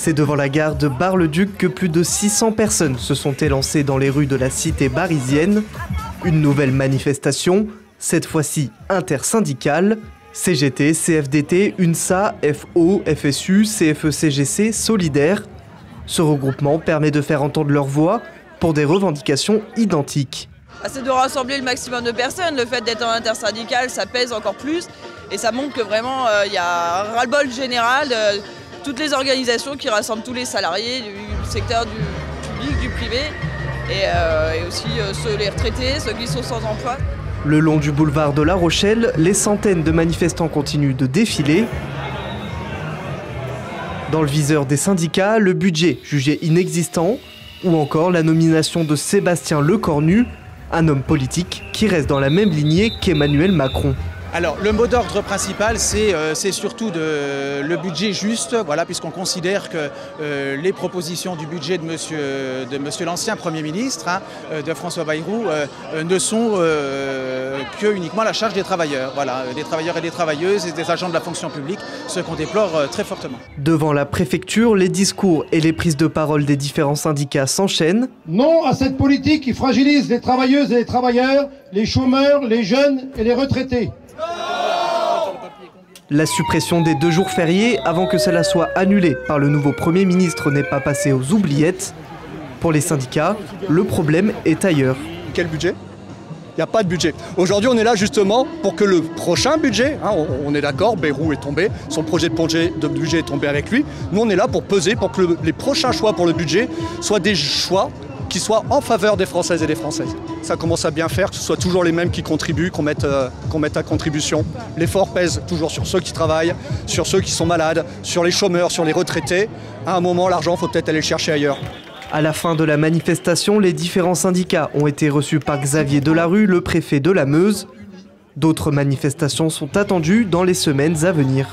C'est devant la gare de Bar-le-Duc que plus de 600 personnes se sont élancées dans les rues de la cité barisienne. Une nouvelle manifestation, cette fois-ci intersyndicale. CGT, CFDT, UNSA, FO, FSU, CFE-CGC, Solidaire. Ce regroupement permet de faire entendre leur voix pour des revendications identiques. C'est de rassembler le maximum de personnes. Le fait d'être en intersyndical, ça pèse encore plus. Et ça montre que vraiment, il y a un ras-le-bol général de toutes les organisations qui rassemblent tous les salariés du secteur du public, du privé. Et aussi les retraités, ceux qui sont sans emploi. Le long du boulevard de La Rochelle, les centaines de manifestants continuent de défiler. Dans le viseur des syndicats, le budget jugé inexistant, ou encore la nomination de Sébastien Lecornu, un homme politique qui reste dans la même lignée qu'Emmanuel Macron. Alors le mot d'ordre principal, c'est surtout le budget juste, voilà, puisqu'on considère que les propositions du budget de monsieur l'ancien Premier ministre, de François Bayrou, ne sont que uniquement à la charge des travailleurs, voilà, des travailleurs et des travailleuses et des agents de la fonction publique, ce qu'on déplore très fortement. Devant la préfecture, les discours et les prises de parole des différents syndicats s'enchaînent. Non à cette politique qui fragilise les travailleuses et les travailleurs, les chômeurs, les jeunes et les retraités. La suppression des 2 jours fériés avant que cela soit annulé par le nouveau Premier ministre n'est pas passée aux oubliettes. Pour les syndicats, le problème est ailleurs. Quel budget ? Il n'y a pas de budget. Aujourd'hui, on est là justement pour que le prochain budget, on est d'accord, Bayrou est tombé, son projet de budget est tombé avec lui. Nous, on est là pour peser, pour que les prochains choix pour le budget soient des choix qui soient en faveur des Françaises et des Français. Ça commence à bien faire, que ce soit toujours les mêmes qui contribuent, qu'on mette à contribution. L'effort pèse toujours sur ceux qui travaillent, sur ceux qui sont malades, sur les chômeurs, sur les retraités. À un moment, l'argent, il faut peut-être aller le chercher ailleurs. À la fin de la manifestation, les différents syndicats ont été reçus par Xavier Delarue, le préfet de la Meuse. D'autres manifestations sont attendues dans les semaines à venir.